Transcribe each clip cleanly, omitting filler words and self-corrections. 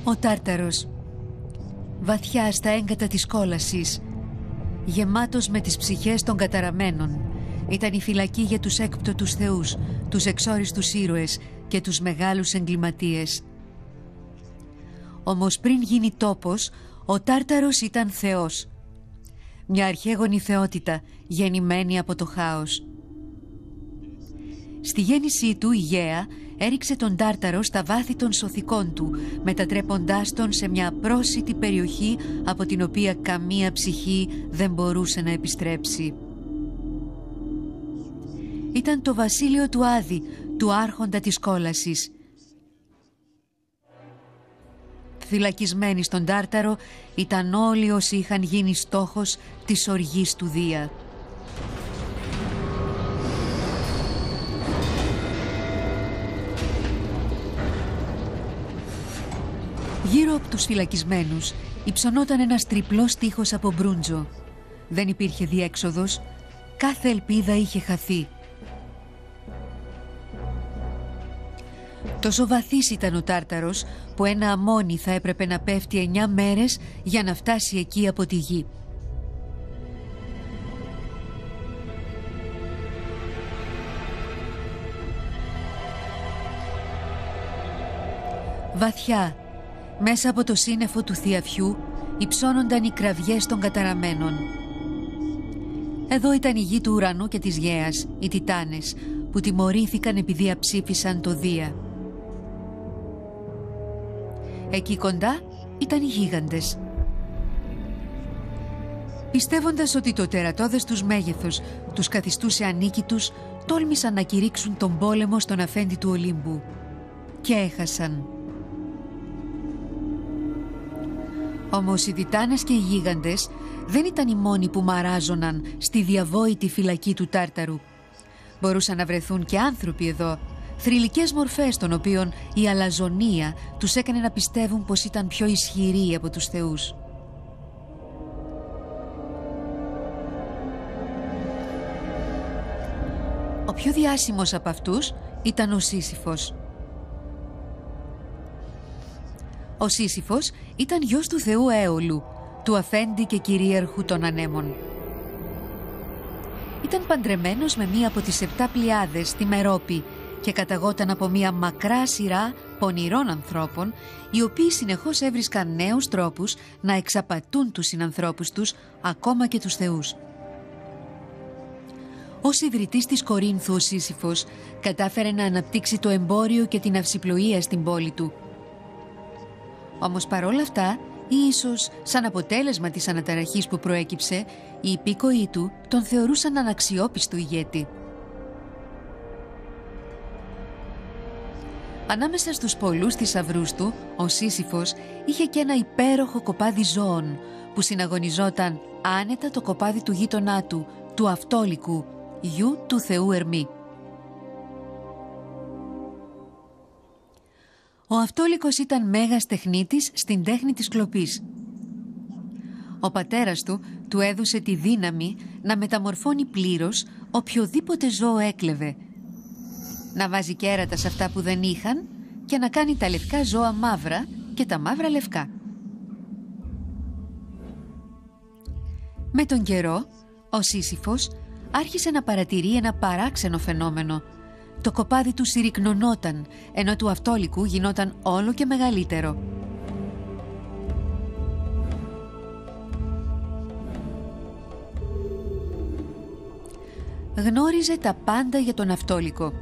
Ο Τάρταρος, βαθιά στα έγκατα της κόλασης, γεμάτος με τις ψυχές των καταραμένων, ήταν η φυλακή για τους έκπτωτους θεούς, τους εξόριστους ήρωες και τους μεγάλους εγκληματίες. Όμως πριν γίνει τόπος, ο Τάρταρος ήταν θεός. Μια αρχαίγονη θεότητα γεννημένη από το χάος. Στη γέννησή του η Γαία έριξε τον Τάρταρο στα βάθη των σωθικών του, μετατρέποντάς τον σε μια πρόσιτη περιοχή από την οποία καμία ψυχή δεν μπορούσε να επιστρέψει. Ήταν το βασίλειο του Άδη, του άρχοντα της κόλασης. Φυλακισμένοι στον Τάρταρο ήταν όλοι όσοι είχαν γίνει στόχος της οργής του Δία. Γύρω από τους φυλακισμένους υψωνόταν ένας τριπλός τείχος από μπρούντζο. Δεν υπήρχε διέξοδος, κάθε ελπίδα είχε χαθεί. Τόσο βαθύς ήταν ο Τάρταρος που ένα αμμόνι θα έπρεπε να πέφτει 9 μέρες για να φτάσει εκεί από τη γη. Βαθιά, μέσα από το σύννεφο του θειαφιού, υψώνονταν οι κραυγές των καταραμένων. Εδώ ήταν η γη του ουρανού και της Γαίας, οι Τιτάνες, που τιμωρήθηκαν επειδή αψήφισαν το Δία. Εκεί κοντά ήταν οι γίγαντες. Πιστεύοντας ότι το τερατώδες τους μέγεθος τους καθιστούσε ανίκητους, τόλμησαν να κηρύξουν τον πόλεμο στον αφέντη του Ολύμπου. Και έχασαν. Όμως οι Τιτάνες και οι γίγαντες δεν ήταν οι μόνοι που μαράζωναν στη διαβόητη φυλακή του Τάρταρου. Μπορούσαν να βρεθούν και άνθρωποι εδώ, θρυλικές μορφές των οποίων η αλαζονία τους έκανε να πιστεύουν πως ήταν πιο ισχυροί από τους θεούς. Ο πιο διάσημος από αυτούς ήταν ο Σύσυφος. Ο Σύσυφος ήταν γιος του θεού Έολου, του αφέντη και κυρίαρχου των ανέμων. Ήταν παντρεμένος με μία από τις 7 πλειάδες, τη Μερόπη, και καταγόταν από μία μακρά σειρά πονηρών ανθρώπων, οι οποίοι συνεχώς έβρισκαν νέους τρόπους να εξαπατούν τους συνανθρώπους τους, ακόμα και τους θεούς. Ως ιδρυτής της Κορίνθου, ο Σύσυφος κατάφερε να αναπτύξει το εμπόριο και την αυσιπλοεία στην πόλη του. Όμως παρόλα αυτά, ή ίσως σαν αποτέλεσμα της αναταραχής που προέκυψε, οι υπήκοοι του τον θεωρούσαν αναξιόπιστο ηγέτη. Ανάμεσα στους πολλούς θησαυρούς του, ο Σύσυφος είχε και ένα υπέροχο κοπάδι ζώων που συναγωνιζόταν άνετα το κοπάδι του γείτονά του, του Αυτόλικου, γιου του θεού Ερμή. Ο Αυτόλικος ήταν μέγας τεχνίτης στην τέχνη της κλοπής. Ο πατέρας του έδωσε τη δύναμη να μεταμορφώνει πλήρως οποιοδήποτε ζώο έκλεβε, να βάζει κέρατα σε αυτά που δεν είχαν και να κάνει τα λευκά ζώα μαύρα και τα μαύρα λευκά. Με τον καιρό, ο Σύσυφος άρχισε να παρατηρεί ένα παράξενο φαινόμενο. Το κοπάδι του συρρικνωνόταν, ενώ του Αυτόλικου γινόταν όλο και μεγαλύτερο. Γνώριζε τα πάντα για τον Αυτόλικο.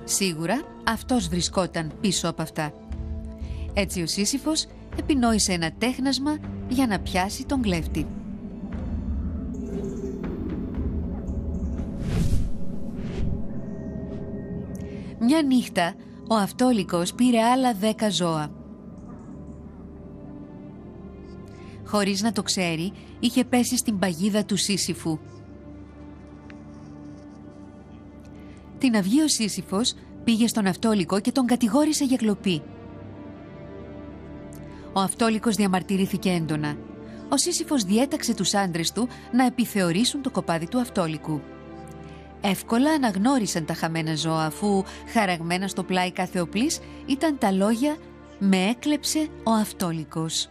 Σίγουρα αυτός βρισκόταν πίσω από αυτά. Έτσι ο Σύσυφος επινόησε ένα τέχνασμα για να πιάσει τον κλέφτη. Μια νύχτα ο Αυτόλικος πήρε άλλα 10 ζώα. Χωρίς να το ξέρει, είχε πέσει στην παγίδα του Σύσυφου. Την αυγή ο Σύσυφος πήγε στον Αυτόλικο και τον κατηγόρησε για κλοπή. Ο Αυτόλικος διαμαρτυρήθηκε έντονα. Ο Σύσυφος διέταξε τους άντρες του να επιθεωρήσουν το κοπάδι του Αυτόλικου. Εύκολα αναγνώρισαν τα χαμένα ζώα, αφού χαραγμένα στο πλάι κάθε οπλής ήταν τα λόγια με έκλεψε ο Αυτόλικος.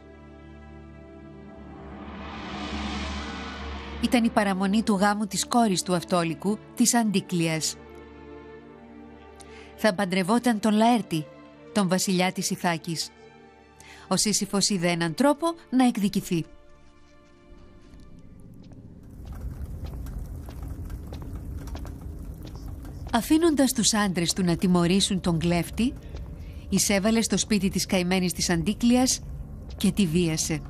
Ήταν η παραμονή του γάμου της κόρης του Αυτόλικου, της Αντίκλειας. Θα παντρευόταν τον Λαέρτη, τον βασιλιά της Ιθάκης. Ο Σύσυφος είδε έναν τρόπο να εκδικηθεί. Αφήνοντας τους άντρες του να τιμωρήσουν τον κλέφτη, εισέβαλε στο σπίτι της καημένης της Αντίκλειας και τη βίασε.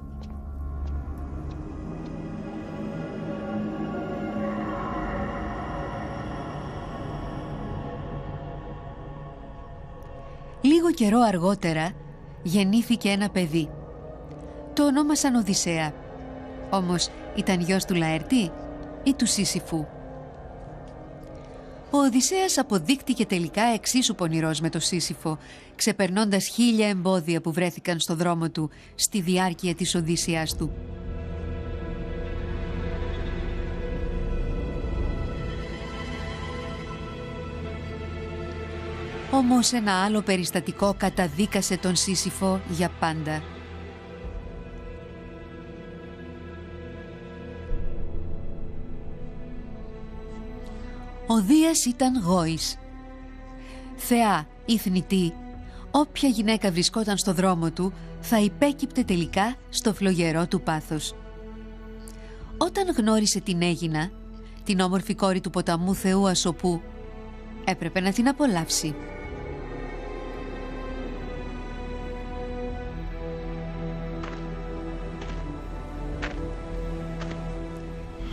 Λίγο καιρό αργότερα γεννήθηκε ένα παιδί. Το ονόμασαν Οδυσσέα. Όμως ήταν γιος του Λαέρτη ή του Σύσυφου? Ο Οδυσσέας αποδείχτηκε τελικά εξίσου πονηρός με το Σύσυφο, ξεπερνώντας 1000 εμπόδια που βρέθηκαν στο δρόμο του στη διάρκεια της Οδύσσειάς του. Όμως ένα άλλο περιστατικό καταδίκασε τον Σύσυφο για πάντα. Ο Δίας ήταν γόης. Θεά ή θνητή, όποια γυναίκα βρισκόταν στο δρόμο του θα υπέκυπτε τελικά στο φλογερό του πάθος. Όταν γνώρισε την Αίγινα, την όμορφη κόρη του ποταμού θεού Ασοπού, έπρεπε να την απολαύσει.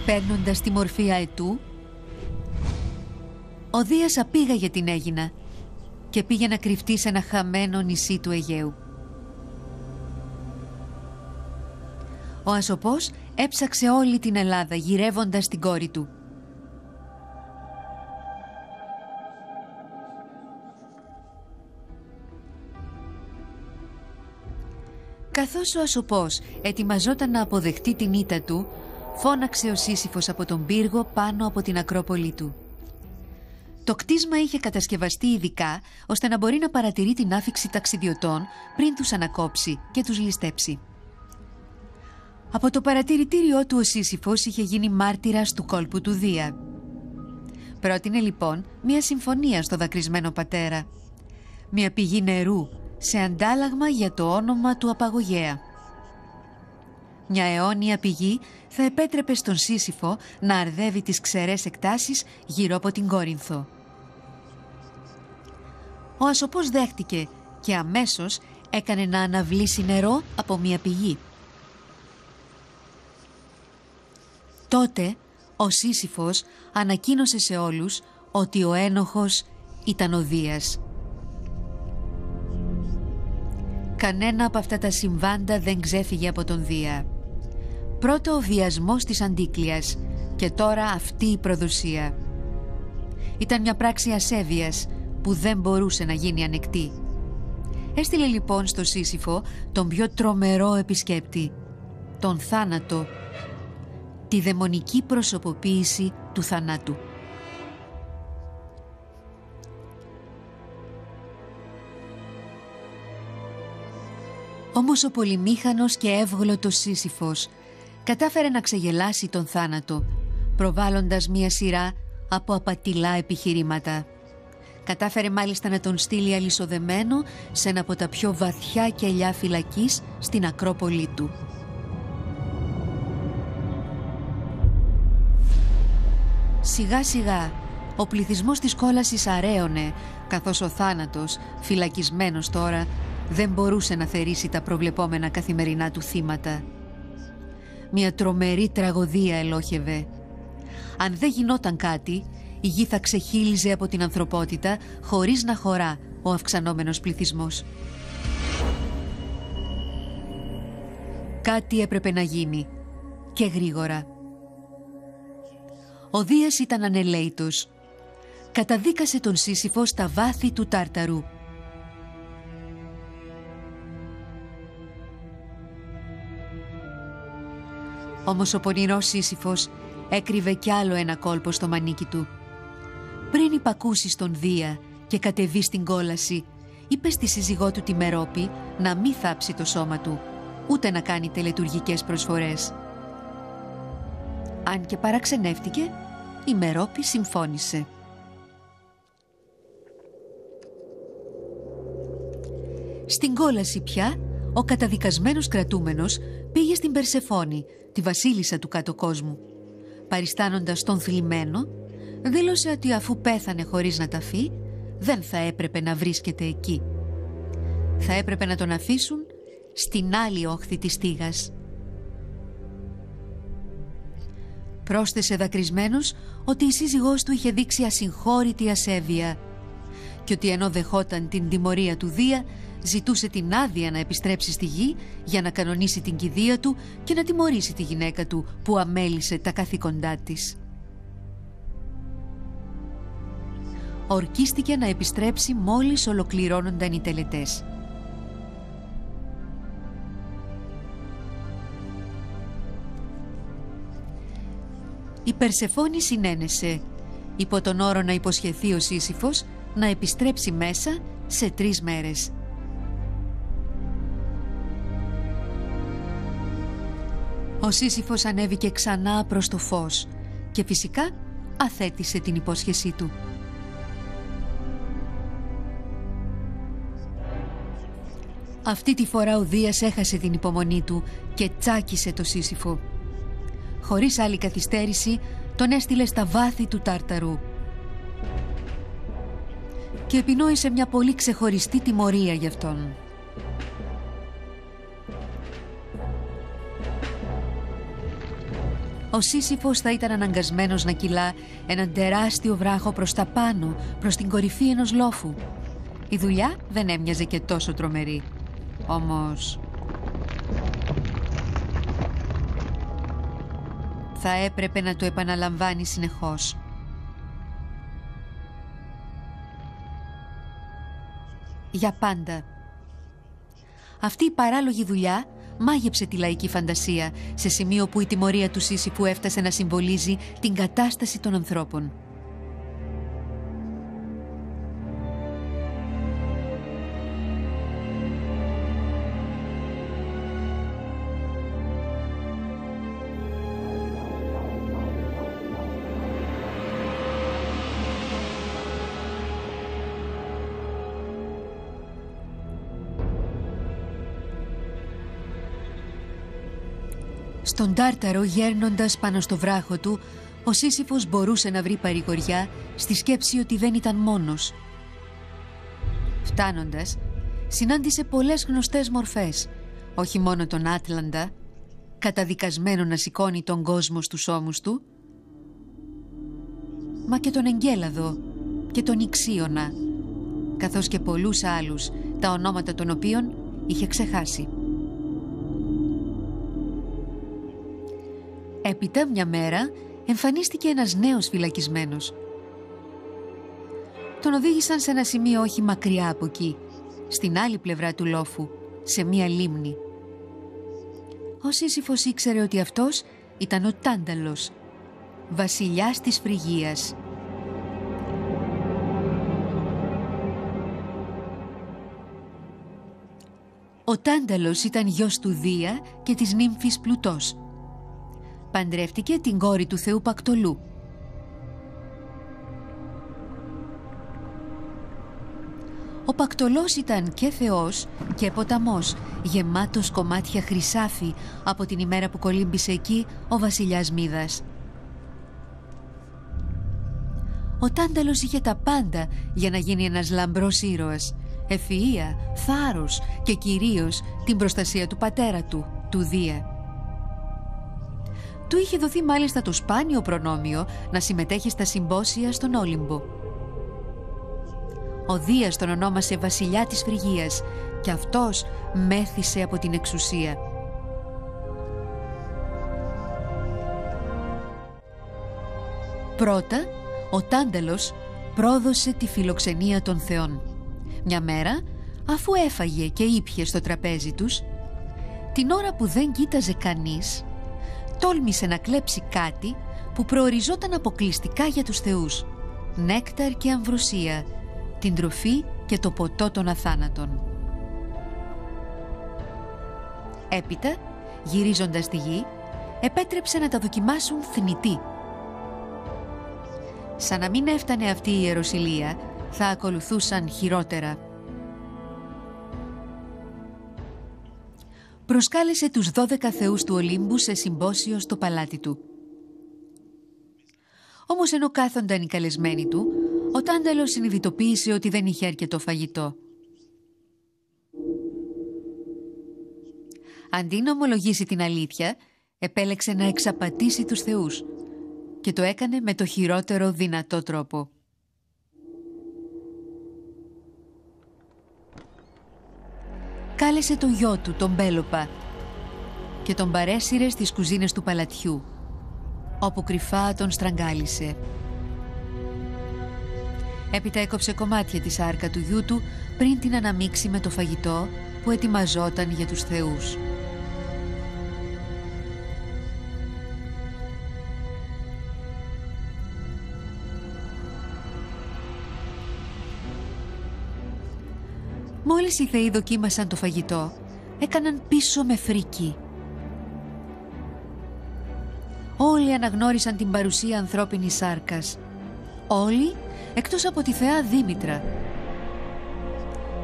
Παίρνοντας τη μορφή αετού, ο Δίας απήγαγε την Αίγινα και πήγε να κρυφτεί σε ένα χαμένο νησί του Αιγαίου. Ο Ασοπός έψαξε όλη την Ελλάδα γυρεύοντας την κόρη του. Καθώς ο Ασοπός ετοιμαζόταν να αποδεχτεί την ήττα του, φώναξε ο Σύσυφος από τον πύργο πάνω από την Ακρόπολη του. Το κτίσμα είχε κατασκευαστεί ειδικά ώστε να μπορεί να παρατηρεί την άφιξη ταξιδιωτών πριν τους ανακόψει και τους ληστέψει. Από το παρατηρητήριό του ο Σύσυφος είχε γίνει μάρτυρας του κόλπου του Δία. Πρότεινε λοιπόν μια συμφωνία στο δακρυσμένο πατέρα. Μια πηγή νερού σε αντάλλαγμα για το όνομα του Απαγωγέα. Μια αιώνια πηγή θα επέτρεπε στον Σύσυφο να αρδεύει τις ξερές εκτάσεις γύρω από την Κόρινθο. Ο Ασοπός δέχτηκε και αμέσως έκανε να αναβλήσει νερό από μια πηγή. Τότε ο Σύσυφος ανακοίνωσε σε όλους ότι ο ένοχος ήταν ο Δίας. Κανένα από αυτά τα συμβάντα δεν ξέφυγε από τον Δία. Πρώτο ο βιασμός της Αντίκλειας και τώρα αυτή η προδοσία. Ήταν μια πράξη ασέβειας που δεν μπορούσε να γίνει ανεκτή. Έστειλε λοιπόν στο Σύσυφο τον πιο τρομερό επισκέπτη, τον θάνατο, τη δαιμονική προσωποποίηση του θανάτου. Όμως ο πολυμήχανος και εύγλωτος Σύσυφος κατάφερε να ξεγελάσει τον θάνατο, προβάλλοντας μία σειρά από απατηλά επιχειρήματα. Κατάφερε μάλιστα να τον στείλει αλυσοδεμένο σε ένα από τα πιο βαθιά κελιά φυλακής στην Ακρόπολη του. Σιγά σιγά ο πληθυσμός της κόλασης αραίωνε, καθώς ο θάνατος, φυλακισμένος τώρα, δεν μπορούσε να θερήσει τα προβλεπόμενα καθημερινά του θύματα. Μια τρομερή τραγωδία ελόχευε. Αν δεν γινόταν κάτι, η γη θα ξεχύλιζε από την ανθρωπότητα χωρίς να χωρά ο αυξανόμενος πληθυσμός. Κάτι έπρεπε να γίνει και γρήγορα. Ο Δίας ήταν ανελαίητος. Καταδίκασε τον Σύσυφο στα βάθη του Τάρταρου. Όμως ο πονηρός Σύσυφος έκρυβε κι άλλο ένα κόλπο στο μανίκι του. Πριν υπακούσει στον Δία και κατεβεί στην κόλαση, είπε στη σύζυγό του τη Μερόπη να μη θάψει το σώμα του, ούτε να κάνει τελετουργικές προσφορές. Αν και παραξενεύτηκε, η Μερόπη συμφώνησε. Στην κόλαση πια, ο καταδικασμένος κρατούμενος πήγε στην Περσεφόνη, τη βασίλισσα του κάτω κόσμου. Παριστάνοντας τον θλιμμένο, δήλωσε ότι αφού πέθανε χωρίς να ταφεί, δεν θα έπρεπε να βρίσκεται εκεί. Θα έπρεπε να τον αφήσουν στην άλλη όχθη της στίγας. Πρόσθεσε δακρυσμένος ότι η σύζυγός του είχε δείξει ασυγχώρητη ασέβεια και ότι ενώ δεχόταν την τιμωρία του Δία, ζητούσε την άδεια να επιστρέψει στη γη για να κανονίσει την κηδεία του και να τιμωρήσει τη γυναίκα του που αμέλησε τα καθήκοντά της. Ορκίστηκε να επιστρέψει μόλις ολοκληρώνονταν οι τελετές. Η Περσεφόνη συνένεσε, υπό τον όρο να υποσχεθεί ο Σύσυφος να επιστρέψει μέσα σε 3 μέρες. Ο Σύσυφος ανέβηκε ξανά προς το φως και φυσικά αθέτησε την υπόσχεσή του. Αυτή τη φορά ο Δίας έχασε την υπομονή του και τσάκισε το Σύσυφο. Χωρίς άλλη καθυστέρηση τον έστειλε στα βάθη του Τάρταρου και επινόησε μια πολύ ξεχωριστή τιμωρία γι' αυτόν. Ο Σύσυφος θα ήταν αναγκασμένος να κυλά έναν τεράστιο βράχο προς τα πάνω, προς την κορυφή ενός λόφου. Η δουλειά δεν έμοιαζε και τόσο τρομερή. Όμως θα έπρεπε να το επαναλαμβάνει συνεχώς. Για πάντα. Αυτή η παράλογη δουλειά μάγεψε τη λαϊκή φαντασία σε σημείο που η τιμωρία του Σύσυφου έφτασε να συμβολίζει την κατάσταση των ανθρώπων. Στον Τάρταρο, γέρνοντας πάνω στο βράχο του, ο Σύσυφος μπορούσε να βρει παρηγοριά στη σκέψη ότι δεν ήταν μόνος. Φτάνοντας, συνάντησε πολλές γνωστές μορφές, όχι μόνο τον Άτλαντα, καταδικασμένο να σηκώνει τον κόσμο στους ώμους του, μα και τον Εγκέλαδο και τον Ιξίωνα, καθώς και πολλούς άλλους, τα ονόματα των οποίων είχε ξεχάσει. Έπειτα μια μέρα εμφανίστηκε ένας νέος φυλακισμένος. Τον οδήγησαν σε ένα σημείο όχι μακριά από εκεί, στην άλλη πλευρά του λόφου, σε μια λίμνη. Ο Σύσυφος ήξερε ότι αυτός ήταν ο Τάνταλος, βασιλιάς της Φρυγίας. Ο Τάνταλος ήταν γιος του Δία και της νύμφης Πλουτός. Παντρεύτηκε την κόρη του θεού Πακτολού. Ο Πακτολός ήταν και θεός και ποταμός, γεμάτος κομμάτια χρυσάφι από την ημέρα που κολύμπησε εκεί ο βασιλιάς Μίδας. Ο Τάνταλος είχε τα πάντα για να γίνει ένας λαμπρός ήρωας, ευφυΐα, θάρρος και κυρίως την προστασία του πατέρα του, του Δία. Του είχε δοθεί μάλιστα το σπάνιο προνόμιο να συμμετέχει στα συμπόσια στον Όλυμπο. Ο Δίας τον ονόμασε βασιλιά της Φρυγίας και αυτός μέθησε από την εξουσία. Πρώτα, ο Τάνταλος πρόδωσε τη φιλοξενία των θεών. Μια μέρα, αφού έφαγε και ήπιε στο τραπέζι τους, την ώρα που δεν κοίταζε κανείς, τόλμησε να κλέψει κάτι που προοριζόταν αποκλειστικά για τους θεούς, νέκταρ και αμβροσία, την τροφή και το ποτό των αθάνατων. Έπειτα, γυρίζοντας τη γη, επέτρεψε να τα δοκιμάσουν θνητοί. Σαν να μην έφτανε αυτή η ιεροσυλία, θα ακολουθούσαν χειρότερα. Προσκάλεσε τους 12 θεούς του Ολύμπου σε συμπόσιο στο παλάτι του. Όμως ενώ κάθονταν οι καλεσμένοι του, ο Τάνταλος συνειδητοποίησε ότι δεν είχε αρκετό φαγητό. Αντί να ομολογήσει την αλήθεια, επέλεξε να εξαπατήσει τους θεούς και το έκανε με το χειρότερο δυνατό τρόπο. Κάλεσε το γιο του, τον Πέλοπα, και τον παρέσυρε στις κουζίνες του παλατιού, όπου κρυφά τον στραγγάλισε. Έπειτα έκοψε κομμάτια τη σάρκα του γιού του πριν την αναμίξει με το φαγητό που ετοιμαζόταν για τους θεούς. Μόλις οι θεοί δοκίμασαν το φαγητό, έκαναν πίσω με φρίκι. Όλοι αναγνώρισαν την παρουσία ανθρώπινης σάρκας. Όλοι, εκτός από τη θεά Δήμητρα.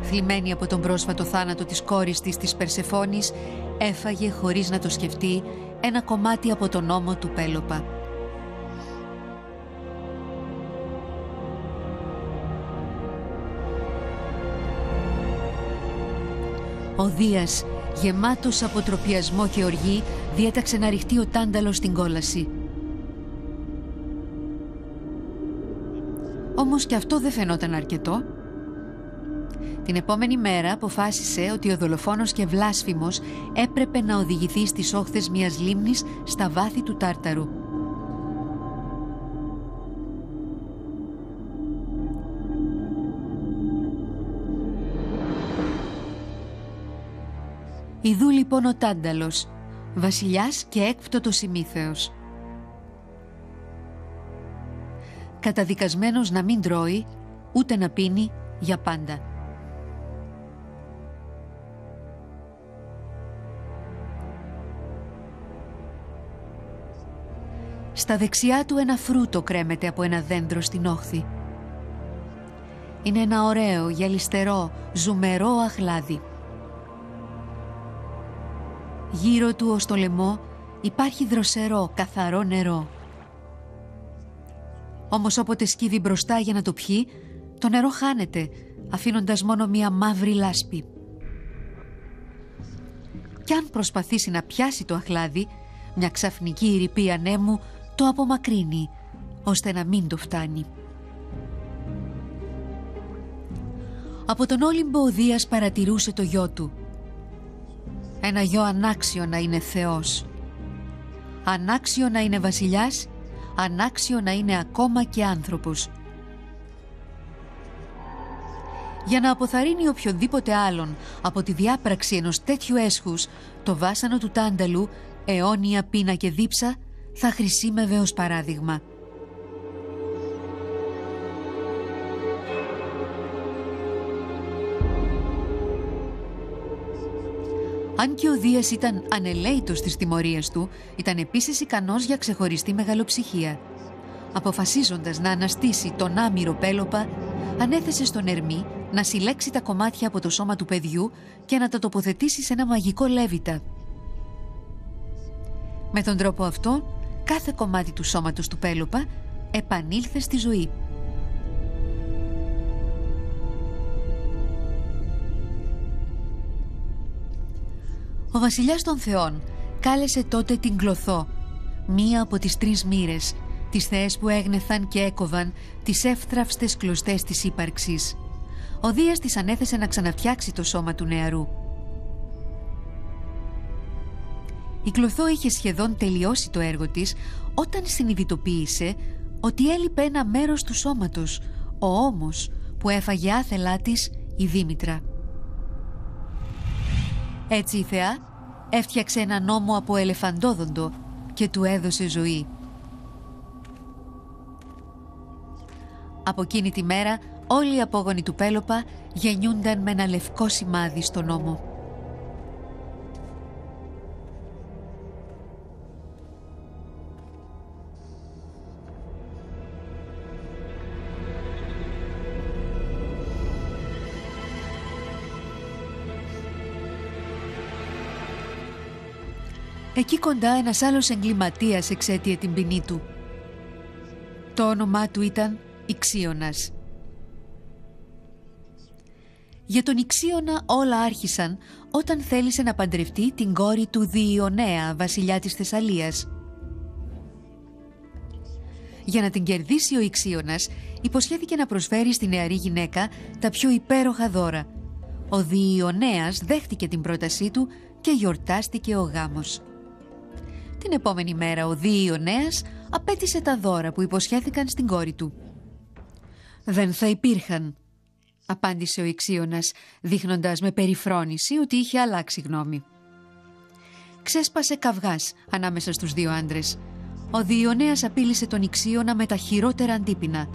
Θλιμμένη από τον πρόσφατο θάνατο της κόρης της Περσεφόνης, έφαγε χωρίς να το σκεφτεί ένα κομμάτι από τον ώμο του Πέλοπα. Ο Δίας, γεμάτος από τροπιασμό και οργή, διέταξε να ρηχτεί ο Τάνταλος στην κόλαση. Όμως και αυτό δεν φαινόταν αρκετό. Την επόμενη μέρα αποφάσισε ότι ο δολοφόνος και βλάσφημος έπρεπε να οδηγηθεί στις όχθες μιας λίμνης στα βάθη του Τάρταρου. Ιδού λοιπόν ο Τάνταλος, βασιλιάς και έκπτωτος ημίθεος. Καταδικασμένος να μην τρώει, ούτε να πίνει για πάντα. Στα δεξιά του ένα φρούτο κρέμεται από ένα δέντρο στην όχθη. Είναι ένα ωραίο, γυαλιστερό, ζουμερό αχλάδι. Γύρω του ως το λαιμό υπάρχει δροσερό, καθαρό νερό. Όμως όποτε σκύβει μπροστά για να το πιει, το νερό χάνεται, αφήνοντας μόνο μία μαύρη λάσπη. Κι αν προσπαθήσει να πιάσει το αχλάδι, μια ξαφνική ηρρυπή ανέμου το απομακρύνει, ώστε να μην το φτάνει. Από τον Όλυμπο ο Δίας παρατηρούσε το γιο του. Ένα γιο ανάξιο να είναι θεός. Ανάξιο να είναι βασιλιάς, ανάξιο να είναι ακόμα και άνθρωπος. Για να αποθαρρύνει οποιονδήποτε άλλον από τη διάπραξη ενός τέτοιου έσχους, το βάσανο του Τάνταλου, αιώνια πείνα και δίψα, θα χρησίμευε ως παράδειγμα. Αν και ο Δίας ήταν ανελαίητος στις τιμωρίες του, ήταν επίσης ικανός για ξεχωριστή μεγαλοψυχία. Αποφασίζοντας να αναστήσει τον άμυρο Πέλοπα, ανέθεσε στον Ερμή να συλλέξει τα κομμάτια από το σώμα του παιδιού και να τα τοποθετήσει σε ένα μαγικό λέβητα. Με τον τρόπο αυτό, κάθε κομμάτι του σώματος του Πέλοπα επανήλθε στη ζωή. Ο βασιλιάς των θεών κάλεσε τότε την Κλωθό, μία από τις 3 μοίρες, τις θεές που έγνεθαν και έκοβαν τις εύθραυστες κλωστές της ύπαρξης. Ο Δίας της ανέθεσε να ξαναφτιάξει το σώμα του νεαρού. Η Κλωθό είχε σχεδόν τελειώσει το έργο της όταν συνειδητοποίησε ότι έλειπε ένα μέρος του σώματος, ο ώμος που έφαγε άθελά της η Δήμητρα. Έτσι η θεά έφτιαξε έναν ώμο από ελεφαντόδοντο και του έδωσε ζωή. Από εκείνη τη μέρα όλοι οι απόγονοι του Πέλοπα γεννιούνταν με ένα λευκό σημάδι στον ώμο. Εκεί κοντά ένας άλλος εγκληματίας εξέτειε την ποινή του. Το όνομά του ήταν Ιξίωνας. Για τον Ιξίωνα όλα άρχισαν όταν θέλησε να παντρευτεί την κόρη του Διονέα, βασιλιά της Θεσσαλίας. Για να την κερδίσει ο Ιξίωνας, υποσχέθηκε να προσφέρει στη νεαρή γυναίκα τα πιο υπέροχα δώρα. Ο Διονέας δέχτηκε την πρότασή του και γιορτάστηκε ο γάμος. Την επόμενη μέρα ο Διονέας απέτησε τα δώρα που υποσχέθηκαν στην κόρη του. «Δεν θα υπήρχαν», απάντησε ο Ιξίωνας, δείχνοντας με περιφρόνηση ότι είχε αλλάξει γνώμη. Ξέσπασε καυγάς ανάμεσα στους δύο άντρες. Ο Διονέας απείλησε τον Ιξίωνα με τα χειρότερα αντίπεινα.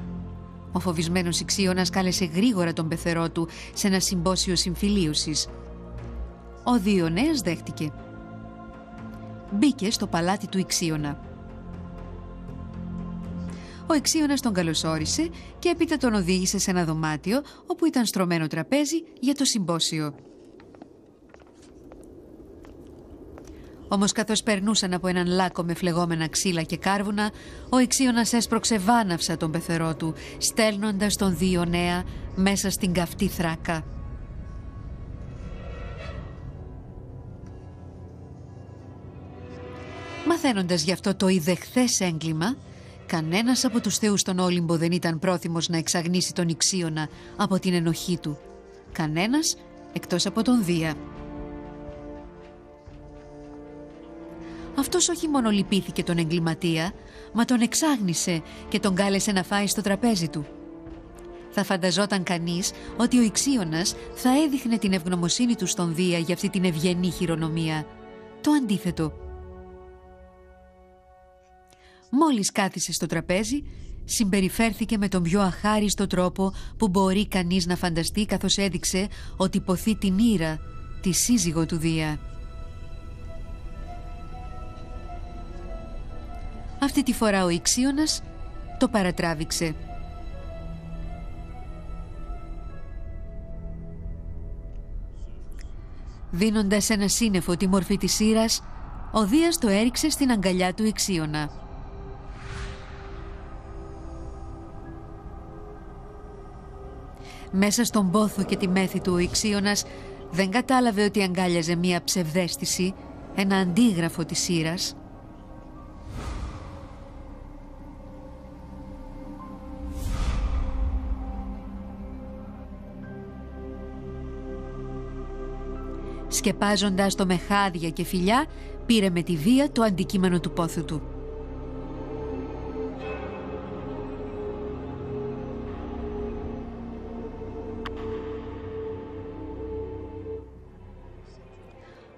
Ο φοβισμένος Ιξίωνας κάλεσε γρήγορα τον πεθερό του σε ένα συμπόσιο συμφιλίωσης. Ο Διονέας δέχτηκε. Μπήκε στο παλάτι του Ιξίωνα. Ο Ιξίωνας τον καλωσόρισε και έπειτα τον οδήγησε σε ένα δωμάτιο όπου ήταν στρωμένο τραπέζι για το συμπόσιο. Όμως καθώς περνούσαν από έναν λάκκο με φλεγόμενα ξύλα και κάρβουνα, ο Ιξίωνας έσπρωξε βάναυσα τον πεθερό του, στέλνοντας τον Διονέα μέσα στην καυτή θράκα. Μαθαίνοντας γι' αυτό το ιδεχθές έγκλημα, κανένας από τους θεούς στον Όλυμπο δεν ήταν πρόθυμος να εξαγνίσει τον Ιξίωνα από την ενοχή του. Κανένας εκτός από τον Δία. Αυτός όχι μόνο λυπήθηκε τον εγκληματία, μα τον εξάγνισε και τον κάλεσε να φάει στο τραπέζι του. Θα φανταζόταν κανείς ότι ο Ιξίωνας θα έδειχνε την ευγνωμοσύνη του στον Δία για αυτή την ευγενή χειρονομία. Το αντίθετο. Μόλις κάθισε στο τραπέζι, συμπεριφέρθηκε με τον πιο αχάριστο τρόπο που μπορεί κανείς να φανταστεί, καθώς έδειξε ότι ποθεί την Ήρα, τη σύζυγο του Δία. Αυτή τη φορά ο Ιξίωνας το παρατράβηξε. Δίνοντας ένα σύννεφο τη μορφή της Ήρας, ο Δίας το έριξε στην αγκαλιά του Ιξίωνα. Μέσα στον πόθο και τη μέθη του ο Ιξίωνας δεν κατάλαβε ότι αγκάλιαζε μία ψευδαίσθηση, ένα αντίγραφο της Ήρας. Σκεπάζοντας το με χάδια και φιλιά, πήρε με τη βία το αντικείμενο του πόθου του.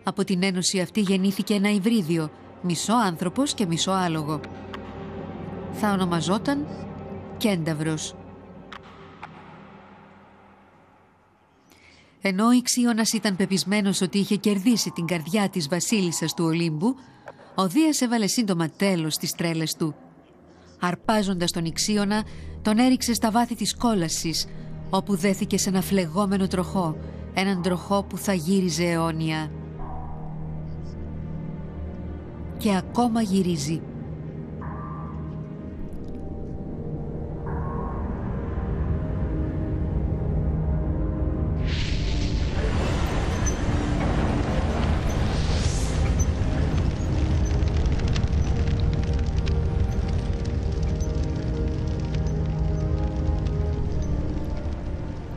Από την ένωση αυτή γεννήθηκε ένα υβρίδιο, μισό άνθρωπος και μισό άλογο. Θα ονομαζόταν Κένταυρος. Ενώ ο Ιξίωνας ήταν πεπισμένος ότι είχε κερδίσει την καρδιά της βασίλισσας του Ολύμπου, ο Δίας έβαλε σύντομα τέλος στις τρέλες του. Αρπάζοντας τον Ιξίωνα, τον έριξε στα βάθη της κόλασης, όπου δέθηκε σε ένα φλεγόμενο τροχό, έναν τροχό που θα γύριζε αιώνια. Και ακόμα γυρίζει.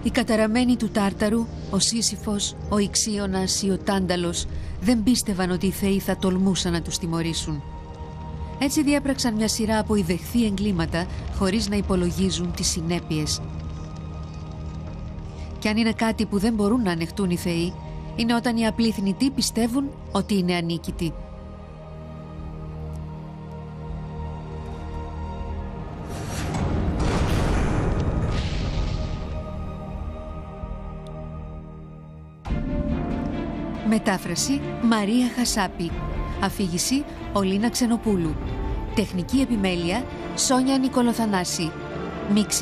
Οι καταραμένοι του Τάρταρου, ο Σύσυφος, ο Ιξίωνας ή ο Τάνταλος δεν πίστευαν ότι οι θεοί θα τολμούσαν να τους τιμωρήσουν. Έτσι διέπραξαν μια σειρά από ιδεχθή εγκλήματα χωρίς να υπολογίζουν τις συνέπειες. Και αν είναι κάτι που δεν μπορούν να ανεχτούν οι θεοί, είναι όταν οι απλοί θνητοί πιστεύουν ότι είναι ανίκητοι. Μετάφραση Μαρία Χασάπη. Αφήγηση Ολίνα Ξενοπούλου. Τεχνική επιμέλεια Σόνια Νικολοθανάση. Μίξη